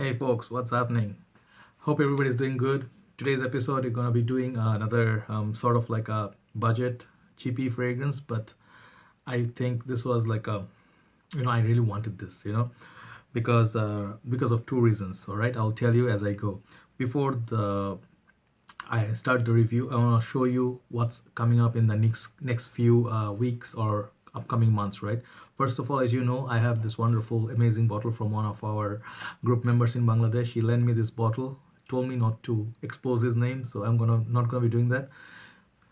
Hey folks, what's happening? Hope everybody's doing good. Today's episode, we're gonna be doing another sort of like a budget cheapy fragrance, but I think this was like I really wanted this, because of two reasons. All right, I'll tell you as I go. Before I start the review, I want to show you what's coming up in the next few weeks or upcoming months, right? First of all, as you know, I have this wonderful, amazing bottle from one of our group members in Bangladesh. He lent me this bottle, told me not to expose his name, so I'm gonna not gonna be doing that.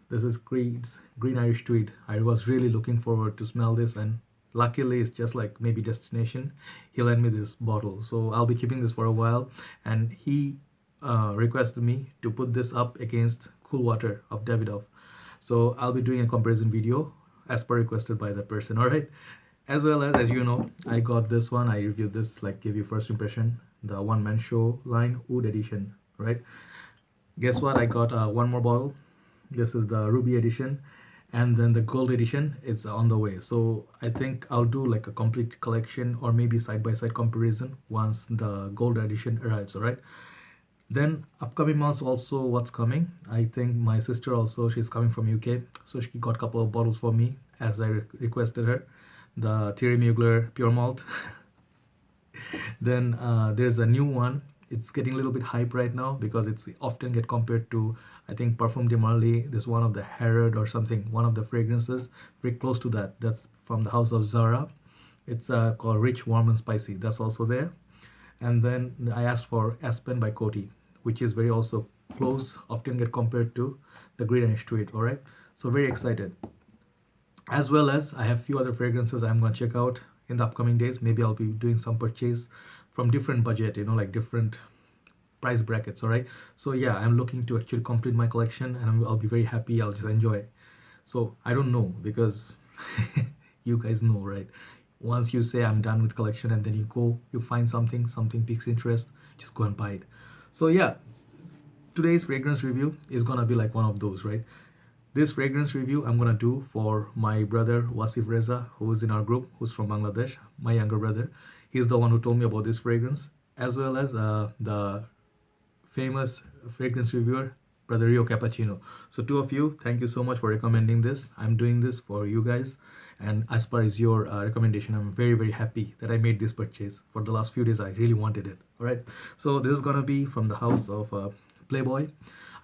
This is green Irish tweed. I was really looking forward to smell this, and luckily it's just like maybe destination. He lent me this bottle, so I'll be keeping this for a while. And he requested me to put this up against Cool Water of Davidoff. So I'll be doing a comparison video as per requested by the person. All right. As well as you know, I got this one. I reviewed this, like give you first impression, the one man show line Oud edition, right? Guess what? I got one more bottle. This is the ruby edition, and then the gold edition is on the way. So I think I'll do like a complete collection or maybe side by side comparison once the gold edition arrives. All right. Then upcoming months also what's coming. I think my sister also, she's coming from UK, so she got a couple of bottles for me as I requested her. The Thierry Mugler pure malt. Then there's a new one. It's getting a little bit hype right now because it's often get compared to, I think, Parfum de Marly. This one of the Herod or something, one of the fragrances very close to that. That's from the house of Zara. It's called Rich, Warm and Spicy. That's also there. And then I asked for Aspen by Coty, which is very also close, often get compared to the Green Irish Tweed. All right, so very excited. As well as I have few other fragrances I'm gonna check out in the upcoming days. Maybe I'll be doing some purchase from different budget, like different price brackets. All right, so yeah, I'm looking to actually complete my collection, and I'll be very happy. I'll just enjoy. So I don't know, because you guys know, right? Once you say I'm done with collection and then you find something piques interest, just go and buy it. So yeah, today's fragrance review is gonna be like one of those, right? This fragrance review I'm gonna do for my brother Wasif Reza, who is in our group, who's from Bangladesh, my younger brother. He's the one who told me about this fragrance, as well as the famous fragrance reviewer, brother Rio Cappuccino. So two of you, thank you so much for recommending this. I'm doing this for you guys, and as far as your recommendation, I'm very happy that I made this purchase. For the last few days I really wanted it. All right, so this is gonna be from the house of Playboy.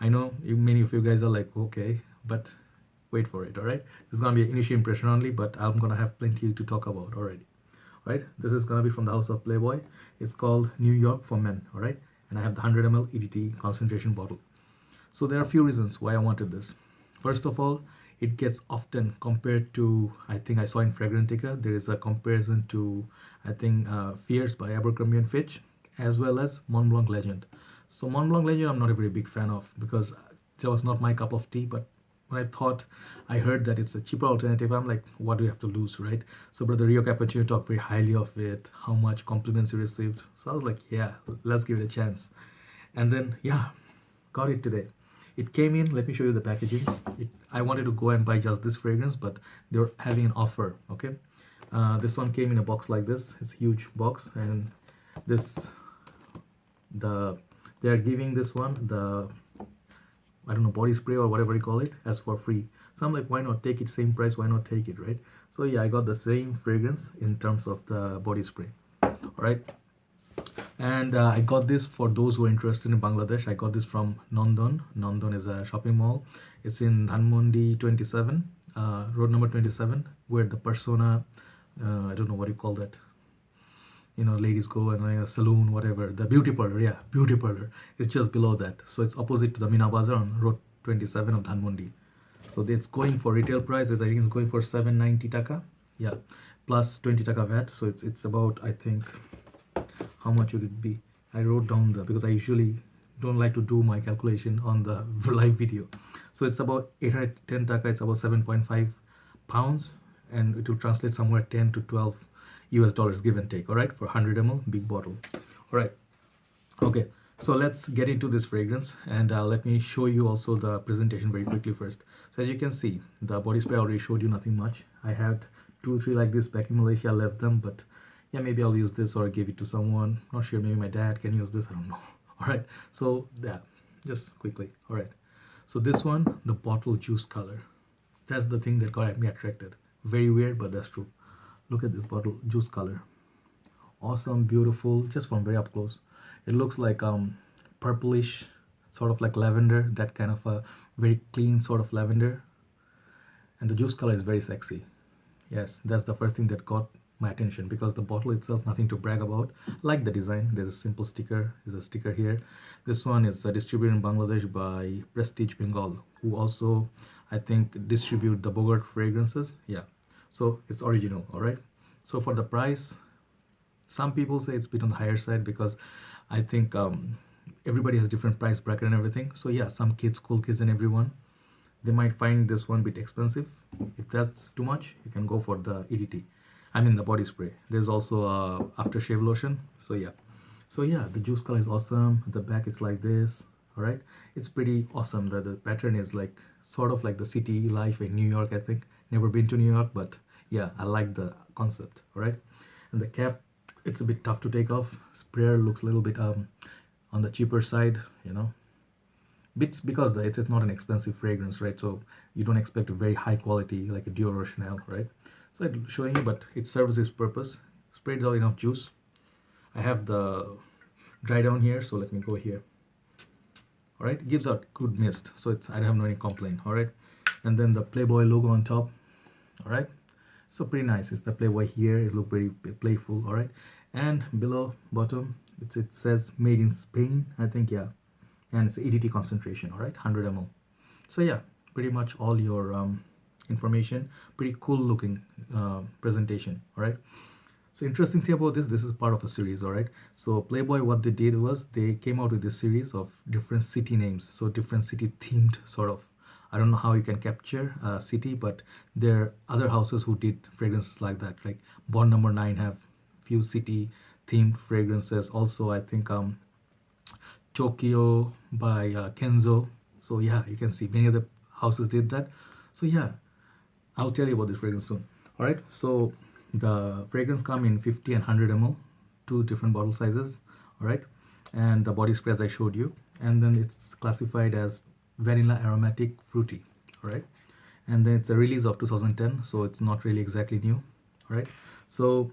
I know many of you guys are like, okay, but wait for it. All right, this is gonna be an initial impression only, but I'm gonna have plenty to talk about already. Right, this is gonna be from the house of Playboy. It's called New York for Men. All right, and I have the 100 ml EDT concentration bottle. So there are a few reasons why I wanted this. First of all, it gets often compared to, I think I saw in Fragrantica, there is a comparison to, I think, Fierce by Abercrombie and Fitch, as well as Mont Blanc Legend. So Mont Blanc Legend I'm not a very big fan of, because that was not my cup of tea. But when I heard that it's a cheaper alternative, I'm like, what do you have to lose, right? So brother Rio Cappuccino talked very highly of it, how much compliments he received. So I was like, yeah, let's give it a chance. And then yeah, got it today. It came in, let me show you the packaging. I wanted to go and buy just this fragrance, but they're having an offer. Okay, this one came in a box like this. It's a huge box, and they are giving this one the, I don't know, body spray or whatever you call it, as for free. So I'm like, why not take it, same price, why not take it, right? So yeah, I got the same fragrance in terms of the body spray. All right, and I got this for those who are interested in Bangladesh. I got this from Nandon. Nandon is a shopping mall. It's in Dhanmondi 27, road number 27, where the Persona, I don't know what you call that, ladies go and like a saloon, whatever, the beauty parlor. Yeah, beauty parlor. It's just below that. So it's opposite to the Mina Bazaar on road 27 of Dhanmondi. So it's going for retail price, I think it's going for 790 taka. Yeah, plus 20 taka VAT. So it's about, I think, how much would it be? I wrote down because I usually don't like to do my calculation on the live video. So it's about 810 taka. It's about 7.5 pounds, and it will translate somewhere 10 to 12 US dollars, give and take. All right, for 100 ml big bottle. All right, okay, so let's get into this fragrance, and let me show you also the presentation very quickly first. So as you can see, the body spray I already showed you, nothing much. I had 2 3 like this back in Malaysia. I left them, but yeah, maybe I'll use this or give it to someone. Not sure, maybe my dad can use this, I don't know. All right, so yeah, just quickly. All right, so this one, the bottle juice color, that's the thing that got me attracted. Very weird, but that's true. Look at this bottle juice color. Awesome, beautiful, just from very up close. It looks like purplish, sort of like lavender, that kind of a very clean sort of lavender. And the juice color is very sexy. Yes, that's the first thing that got my attention, because the bottle itself, nothing to brag about. Like the design, there's a simple sticker. There's a sticker here. This one is distributed in Bangladesh by Prestige Bengal, who also, I think, distribute the Bogart fragrances. Yeah, so it's original. All right. So for the price, some people say it's a bit on the higher side, because I think everybody has different price bracket and everything. So yeah, some kids, cool kids and everyone, they might find this one a bit expensive. If that's too much, you can go for the EDT. I mean the body spray. There's also aftershave lotion. So yeah, the juice color is awesome. At the back it's like this. All right, it's pretty awesome. The pattern is like sort of like the city life in New York. I think, never been to New York, but yeah, I like the concept. All right, and the cap, it's a bit tough to take off. Sprayer looks a little bit on the cheaper side, you know, bits, because it's not an expensive fragrance, right? So you don't expect a very high quality like a Dior or Chanel, right? So I'm showing you, but it serves its purpose. Sprayed out enough juice. I have the dry down here, so let me go here. All right, it gives out good mist, so it's, I don't have no any complaint. All right, and then the Playboy logo on top. All right, so pretty nice. It's the Playboy here. It looks very playful. All right, and below bottom, it says made in Spain, I think. Yeah, and it's EDT concentration. All right, 100 ml. So yeah, pretty much all your information. Pretty cool looking presentation. All right, so interesting thing about this is part of a series. All right, so Playboy, what they did was they came out with this series of different city names, so different city themed sort of. I don't know how you can capture a city, but there are other houses who did fragrances like that. Like Bond Number 9 have few city themed fragrances. Also, I think Tokyo by Kenzo. So yeah, you can see many of the houses did that. So yeah, I'll tell you about this fragrance soon. All right, so the fragrance come in 50 and 100 ml, two different bottle sizes. All right, and the body spray as I showed you, and then it's classified as vanilla aromatic fruity. All right, and then it's a release of 2010, so it's not really exactly new. All right, so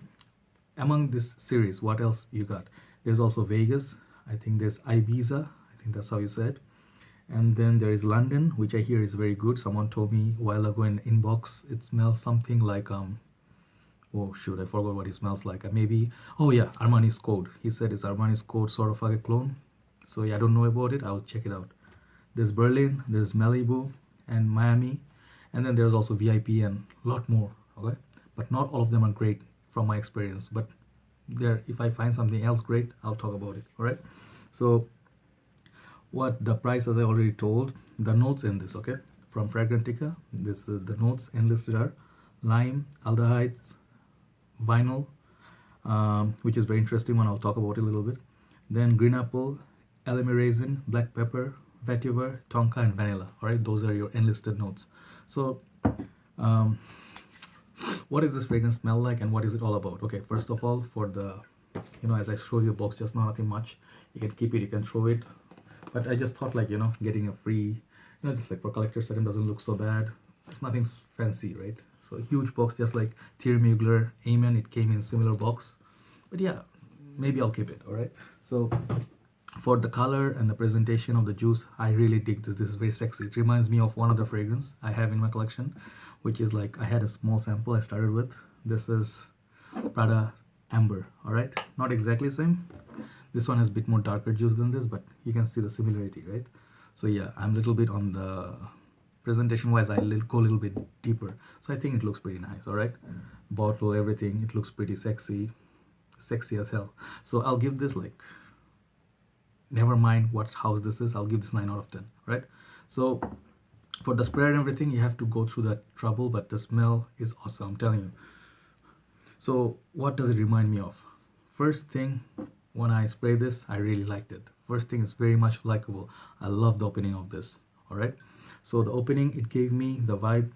among this series, what else you got? There's also Vegas. I think there's Ibiza. I think that's how you said. And then there is London, which I hear is very good. Someone told me a while ago in inbox, it smells something like oh shoot, I forgot what it smells like. Maybe, oh yeah, Armani's Code. He said it's Armani's Code, sort of like a clone. So yeah, I don't know about it. I'll check it out. There's Berlin, there's Malibu, and Miami, and then there's also VIP and a lot more. Okay, but not all of them are great from my experience. But there, if I find something else great, I'll talk about it. All right. So what the price, as I already told, the notes in this, okay, from Fragrantica, this the notes enlisted are lime, aldehydes, vinyl, which is very interesting one. I'll talk about it a little bit. Then green apple, elemi raisin, black pepper, vetiver, tonka, and vanilla. All right, those are your enlisted notes. So what does this fragrance smell like, and what is it all about? Okay, first of all, for the, you know, as I showed you a box just now, nothing much. You can keep it, you can throw it, but I just thought, like, you know, getting a free, you know, just like for collector's item doesn't look so bad. It's nothing fancy, right? So a huge box, just like Thierry Mugler, Amen, it came in similar box. But yeah, maybe I'll keep it. All right, so for the color and the presentation of the juice, I really dig this. This is very sexy. It reminds me of one of the fragrance I have in my collection, which is like, I had a small sample I started with. This is Prada Amber. All right, not exactly the same. This one has a bit more darker juice than this, but you can see the similarity, right? So yeah, I'm a little bit on the presentation wise, I'll go a little bit deeper. So I think it looks pretty nice. All right, bottle, everything, it looks pretty sexy as hell. So I'll give this, like, never mind what house this is, I'll give this 9 out of 10. Right, so for the spray and everything, you have to go through that trouble, but the smell is awesome, I'm telling you. So what does it remind me of? First thing, when I spray this, I really liked it. First thing, is very much likable. I love the opening of this. All right, so the opening, it gave me the vibe.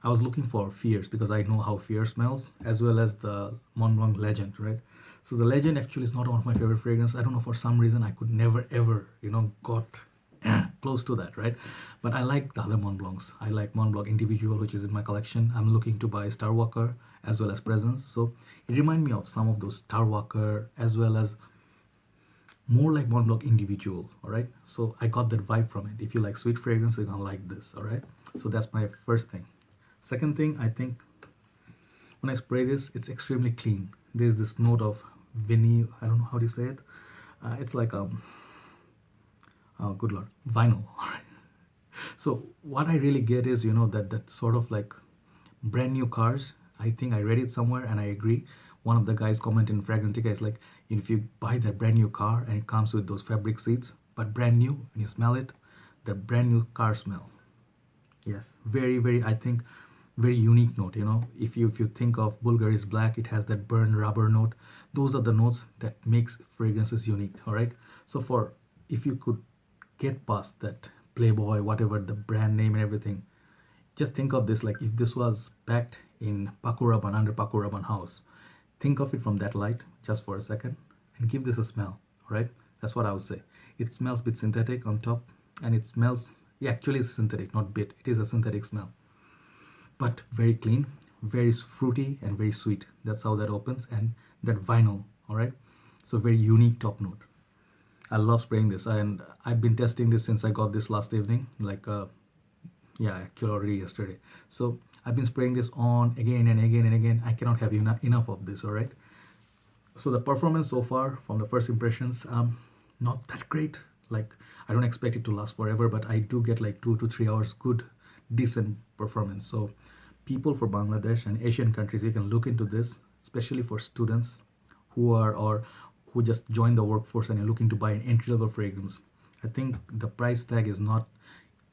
I was looking for Fierce because I know how Fierce smells, as well as the Mont Blanc Legend, right? So the Legend actually is not one of my favorite fragrances. I don't know, for some reason I could never ever, got close to that, right? But I like the other Mont Blancs. I like Mont Blanc Individual, which is in my collection. I'm looking to buy Star Walker as well as Presence. So it reminds me of some of those Star Walker, as well as more like Mont Blanc Individual, all right? So I got that vibe from it. If you like sweet fragrance, you're gonna like this, all right? So that's my first thing. Second thing, I think when I spray this, it's extremely clean. There's this note of vinyl, I don't know how to say it. It's like, oh good lord, vinyl, all right? So what I really get is, that sort of like brand new cars. I think I read it somewhere and I agree. One of the guys commenting in Fragrantica is like, if you buy that brand new car and it comes with those fabric seats, but brand new, and you smell it, the brand new car smell. Yes, very, very, I think, very unique note. If you think of Bulgari's Black, it has that burned rubber note. Those are the notes that makes fragrances unique, all right? So if you could get past that Playboy, whatever the brand name and everything, just think of this like if this was packed in Pakuraban, under Pakuraban house. Think of it from that light just for a second and give this a smell, right? That's what I would say. It smells a bit synthetic on top, and it smells, yeah, actually it's synthetic, not bit. It is a synthetic smell, but very clean, very fruity, and very sweet. That's how that opens, and that vinyl, all right? So very unique top note. I love spraying this, and I've been testing this since I got this last evening, like yeah, actually already yesterday. So I've been spraying this on again and again and again. I cannot have enough of this, all right? So the performance so far from the first impressions, not that great. Like, I don't expect it to last forever, but I do get like 2 to 3 hours good, decent performance. So people for Bangladesh and Asian countries, you can look into this, especially for students who are, or who just joined the workforce and are looking to buy an entry-level fragrance. I think the price tag is not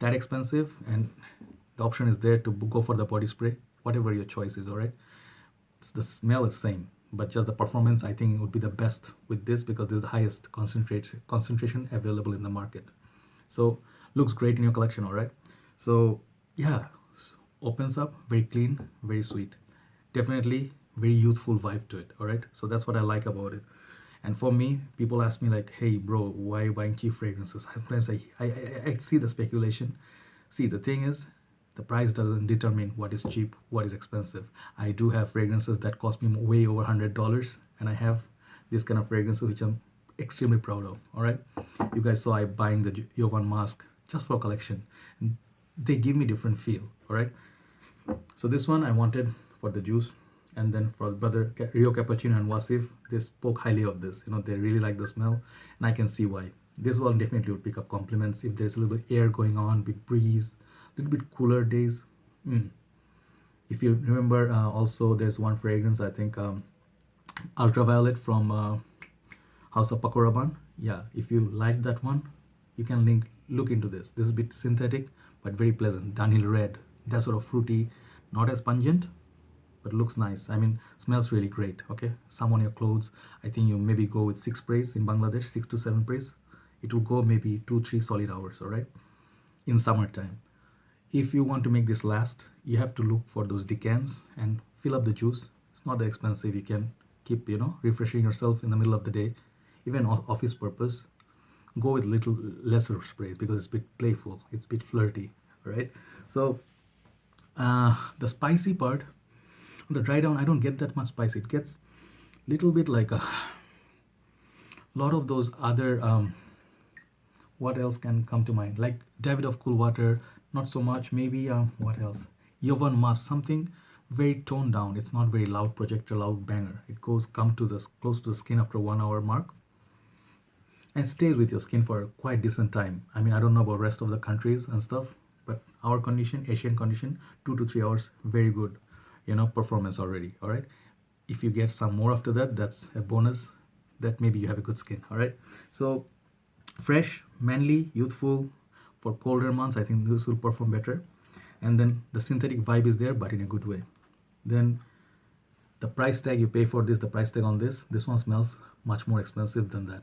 that expensive, and the option is there to go for the body spray, whatever your choice is, all right? The smell is same, but just the performance, I think, would be the best with this because this is the highest concentration available in the market. So looks great in your collection, all right? So yeah, opens up, very clean, very sweet, definitely very youthful vibe to it, all right? So that's what I like about it. And for me, people ask me like, hey bro, why are you buying cheap fragrances? Sometimes I see the speculation. See, the thing is, the price doesn't determine what is cheap, what is expensive. I do have fragrances that cost me way over $100, and I have this kind of fragrances which I'm extremely proud of, all right? You guys saw I buying the Jovan mask just for collection. They give me different feel, all right? So this one I wanted for the juice, and then for brother Rio Cappuccino and Wasif, they spoke highly of this. They really like the smell, and I can see why. This one definitely would pick up compliments if there's a little bit air going on, bit breeze, a little bit cooler days. If you remember, also there's one fragrance, I think, Ultraviolet from House of Pakuraban. Yeah, if you like that one, you can look into this. This is a bit synthetic, but very pleasant. Daniel Red, that sort of fruity, not as pungent, but looks nice. I mean, smells really great, okay? Some on your clothes. I think you maybe go with 6 sprays in Bangladesh, 6 to 7 sprays. It will go maybe 2-3 solid hours, all right? In summertime. If you want to make this last, you have to look for those decants and fill up the juice. It's not that expensive. You can keep, refreshing yourself in the middle of the day, even office purpose. Go with little lesser sprays because it's a bit playful. It's a bit flirty, right? So the spicy part, on the dry down, I don't get that much spice. It gets a little bit like a lot of those other, what else can come to mind? Like David of Cool Water, not so much. Maybe, what else? Yovan Mask, something very toned down. It's not very loud projector, loud banger. It come to the close to the skin after 1 hour mark and stays with your skin for a quite decent time. I mean, I don't know about rest of the countries and stuff, but our condition, Asian condition, 2 to 3 hours, very good, performance already, all right? If you get some more after that, that's a bonus, that maybe you have a good skin, all right? So fresh, manly, youthful, for colder months, I think this will perform better. And then the synthetic vibe is there, but in a good way. Then the price tag you pay for this, the price tag on this one smells much more expensive than that.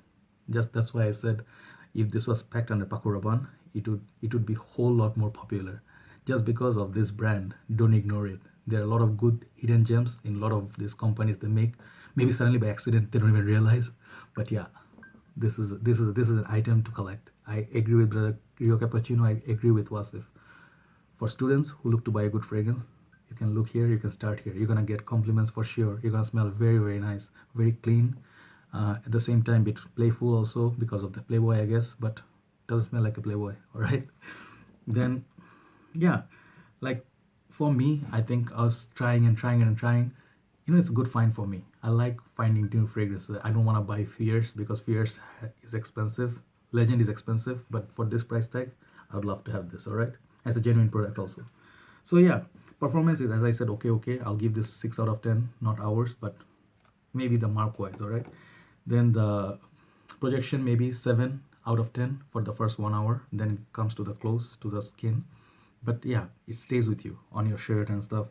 Just that's why I said if this was packed under Pakuraban, it would be whole lot more popular. just because of this brand. Don't ignore it. There are a lot of good hidden gems in a lot of these companies they make. Maybe suddenly by accident they don't even realize. But yeah, this is an item to collect. I agree with Brother Rio Cappuccino. I agree with Wasif. For students who look to buy a good fragrance, you can look here. You can start here. You're gonna get compliments for sure. You're gonna smell very very nice, very clean. At the same time, bit playful also because of the Playboy, I guess. But doesn't smell like a Playboy. All right. Then yeah, like for me, I think us trying and trying and trying, it's a good find for me. I like finding new fragrances. I don't want to buy Fierce because Fierce is expensive. Legend is expensive, but for this price tag, I would love to have this. All right, as a genuine product also. So yeah, performance is, as I said, okay, okay. I'll give this 6 out of 10, not hours, but maybe the mark wise. All right. Then the projection maybe 7 out of 10 for the first 1 hour. Then it comes to the close to the skin, but yeah, it stays with you on your shirt and stuff.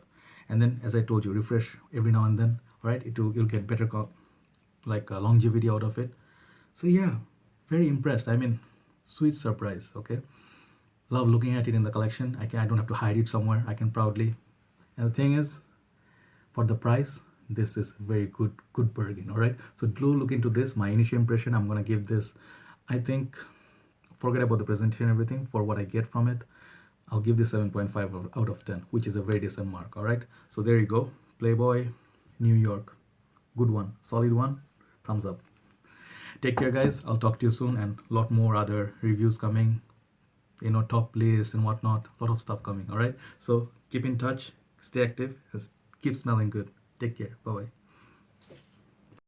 And then, as I told you, refresh every now and then. All right, you'll get better like longevity out of it. So yeah, very impressed. I mean, sweet surprise. Okay, love looking at it in the collection. I don't have to hide it somewhere. I can proudly. And the thing is, for the price, this is very good bargain. All right, so do look into this. My initial impression, I'm gonna give this, I think, forget about the presentation and everything. For what I get from it, I'll give this 7.5 out of 10, which is a very decent mark. All right, so there you go. Playboy, New York, good one, solid one, thumbs up. Take care, guys. I'll talk to you soon, and a lot more other reviews coming, top lists and whatnot. A lot of stuff coming. All right, so keep in touch, stay active, keep smelling good. Take care. Bye bye.